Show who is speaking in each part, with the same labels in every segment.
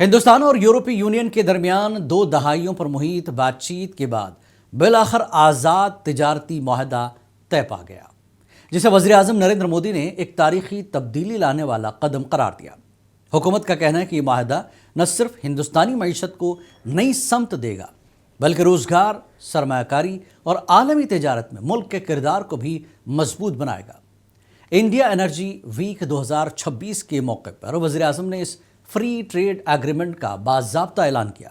Speaker 1: ہندوستان اور یورپی یونین کے درمیان 2 دہائیوں پر محیط بات چیت کے بعد بالآخر آزاد تجارتی معاہدہ طے پا گیا، جسے وزیر اعظم نریندر مودی نے ایک تاریخی تبدیلی لانے والا قدم قرار دیا۔ حکومت کا کہنا ہے کہ یہ معاہدہ نہ صرف ہندوستانی معیشت کو نئی سمت دے گا، بلکہ روزگار، سرمایہ کاری اور عالمی تجارت میں ملک کے کردار کو بھی مضبوط بنائے گا۔ انڈیا انرجی ویک 2026 کے موقع پر وزیر اعظم نے اس فری ٹریڈ ایگریمنٹ کا باضابطہ اعلان کیا۔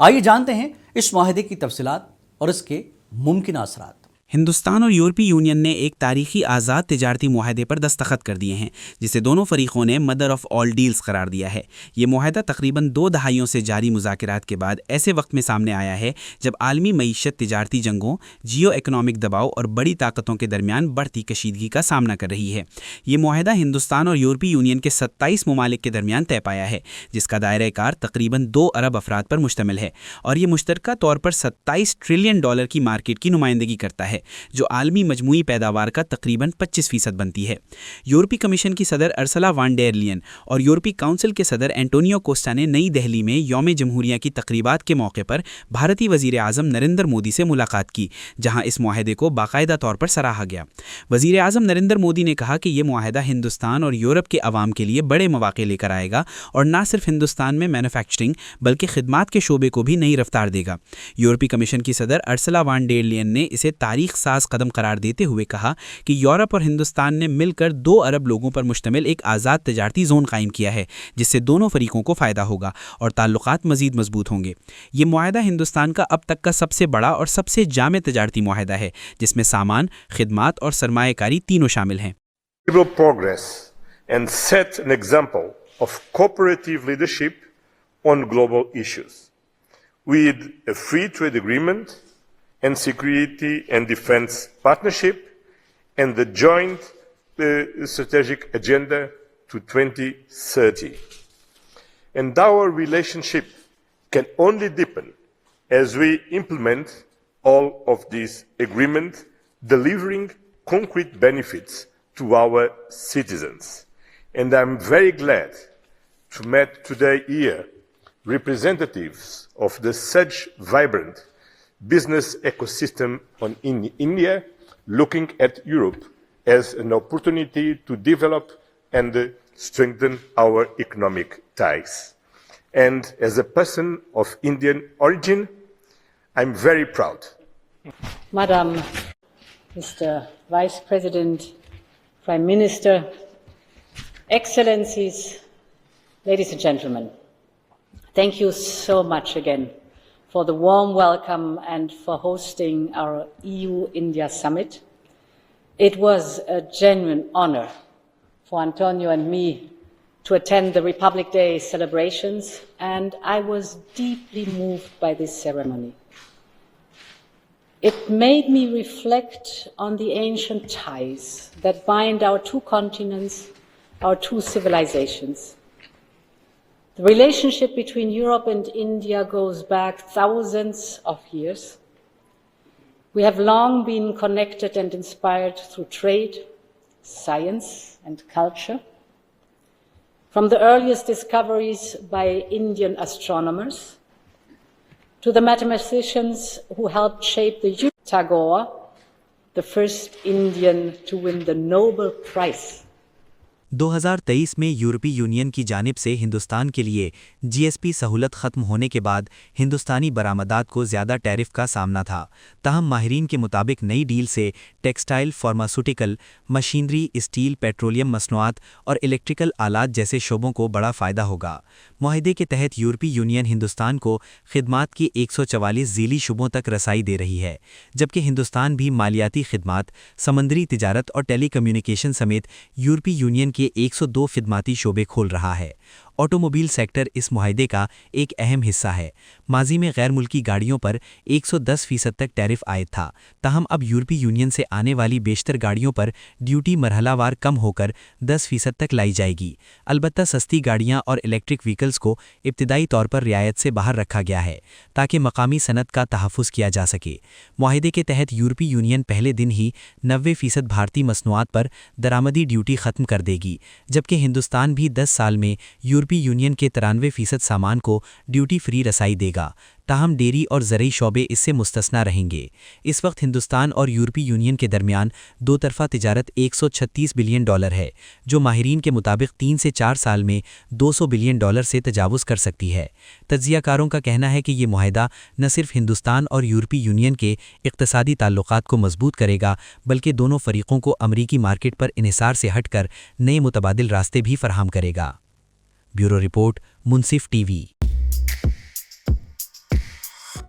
Speaker 1: آئیے جانتے ہیں اس معاہدے کی تفصیلات اور اس کے ممکنہ اثرات۔
Speaker 2: ہندوستان اور یورپی یونین نے ایک تاریخی آزاد تجارتی معاہدے پر دستخط کر دیے ہیں، جسے دونوں فریقوں نے مدر آف آل ڈیلز قرار دیا ہے۔ یہ معاہدہ تقریباً 2 دہائیوں سے جاری مذاکرات کے بعد ایسے وقت میں سامنے آیا ہے جب عالمی معیشت تجارتی جنگوں، جیو اکنامک دباؤ اور بڑی طاقتوں کے درمیان بڑھتی کشیدگی کا سامنا کر رہی ہے۔ یہ معاہدہ ہندوستان اور یورپی یونین کے 27 ممالک کے درمیان طے پایا ہے، جس کا دائرۂ کار تقریباً 2 ارب افراد پر مشتمل ہے، اور یہ مشترکہ طور پر 27 ٹریلین ڈالر کی مارکیٹ کی نمائندگی کرتا ہے، جو عالمی مجموعی پیداوار کا تقریباً 25% بنتی ہے۔ یورپی کمیشن کی صدر ارسلا وان ڈیر لیئن اور یورپی کونسل کے صدر اینٹونیو کوسٹا نے نئی دہلی میں یوم جمہوریہ کی تقریبات کے موقع پر بھارتی وزیر اعظم نریندر مودی سے ملاقات کی، جہاں اس معاہدے کو باقاعدہ طور پر سراہا گیا۔ وزیر اعظم نریندر مودی نے کہا کہ یہ معاہدہ ہندوستان اور یورپ کے عوام کے لیے بڑے مواقع لے کر آئے گا اور نہ صرف ہندوستان میں مینوفیکچرنگ بلکہ خدمات کے شعبے کو بھی نئی رفتار دے گا۔ یورپی کمیشن کی صدر ارسلا وان ڈیر لیئن نے اسے تاریخ ساز قدم قرار دیتے ہوئے کہا کہ یورپ اور ہندوستان نے مل کر 2 ارب لوگوں پر مشتمل ایک آزاد تجارتی زون قائم کیا ہے، جس سے دونوں فریقوں کو فائدہ ہوگا اور تعلقات مزید مضبوط ہوں گے۔ یہ معاہدہ ہندوستان کا اب تک کا سب سے بڑا اور سب سے جامع تجارتی معاہدہ ہے، جس میں سامان، خدمات اور سرمایہ کاری تینوں شامل ہیں۔
Speaker 3: Progress and set an example of cooperative leadership on global issues. With a free trade agreement and security and defense partnership and the joint strategic agenda to 2030. And our relationship can only deepen as we implement all of these agreements, delivering concrete benefits to our citizens. And I'm very glad to meet today here representatives of the such vibrant business ecosystem in India, looking at Europe as an opportunity to develop and strengthen our economic ties. And as a person of Indian origin, I'm very proud.
Speaker 4: Madam, Mr. Vice President, Prime Minister, Excellencies, ladies and gentlemen, thank you so much again for the warm welcome and for hosting our EU-India Summit. It was a genuine honor for Antonio and me to attend the Republic Day celebrations, and I was deeply moved by this ceremony. It made me reflect on the ancient ties that bind our 2 continents, our 2 civilizations. The relationship between Europe and India goes back thousands of years. We have long been connected and inspired through trade, science, and culture. From the earliest discoveries by Indian astronomers to the mathematicians who helped shape the Tagore, the first Indian to win the Nobel Prize.
Speaker 5: 2023 میں یورپی union کی جانب سے ہندوستان کے لیے جی S P سہولت ختم ہونے کے بعد ہندوستانی برآمدات کو زیادہ ٹیرف کا سامنا تھا، تاہم ماہرین کے مطابق نئی ڈیل سے textile, pharmaceutical, machinery, steel, petroleum مصنوعات اور الیکٹریکل آلات جیسے شعبوں کو بڑا فائدہ ہوگا۔ معاہدے کے تحت یورپی یونین ہندوستان کو خدمات کی 144 ذیلی شعبوں تک رسائی دے رہی ہے، جبکہ ہندوستان بھی مالیاتی خدمات، سمندری تجارت اور ٹیلی کمیونیکیشن سمیت یورپی یونین کے 102 خدماتی شعبے کھول رہا ہے۔ آٹوموبائل سیکٹر اس معاہدے کا ایک اہم حصہ ہے۔ ماضی میں غیر ملکی گاڑیوں پر 110% تک ٹیرف عائد تھا، تاہم اب یورپی یونین سے آنے والی بیشتر گاڑیوں پر ڈیوٹی مرحلہ وار کم ہو کر 10% تک لائی جائے گی۔ البتہ سستی گاڑیاں اور الیکٹرک وہیکلز کو ابتدائی طور پر رعایت سے باہر رکھا گیا ہے تاکہ مقامی صنعت کا تحفظ کیا جا سکے۔ معاہدے کے تحت یورپی یونین پہلے دن ہی 90% بھارتی مصنوعات پر درآمدی ڈیوٹی ختم کر دے گی، جبکہ ہندوستان بھی 10 سال میں یورپی یورپی یونین کے 93% سامان کو ڈیوٹی فری رسائی دے گا، تاہم ڈیری اور زرعی شعبے اس سے مستثنی رہیں گے۔ اس وقت ہندوستان اور یورپی یونین کے درمیان دو طرفہ تجارت $136 بلین ہے، جو ماہرین کے مطابق 3 سے 4 سال میں $200 بلین سے تجاوز کر سکتی ہے۔ تجزیہ کاروں کا کہنا ہے کہ یہ معاہدہ نہ صرف ہندوستان اور یورپی یونین کے اقتصادی تعلقات کو مضبوط کرے گا، بلکہ دونوں فریقوں کو امریکی مارکیٹ پر انحصار سے ہٹ کر نئے متبادل راستے بھی فراہم کرے گا۔ بیورو رپورٹ، منصف ٹی وی۔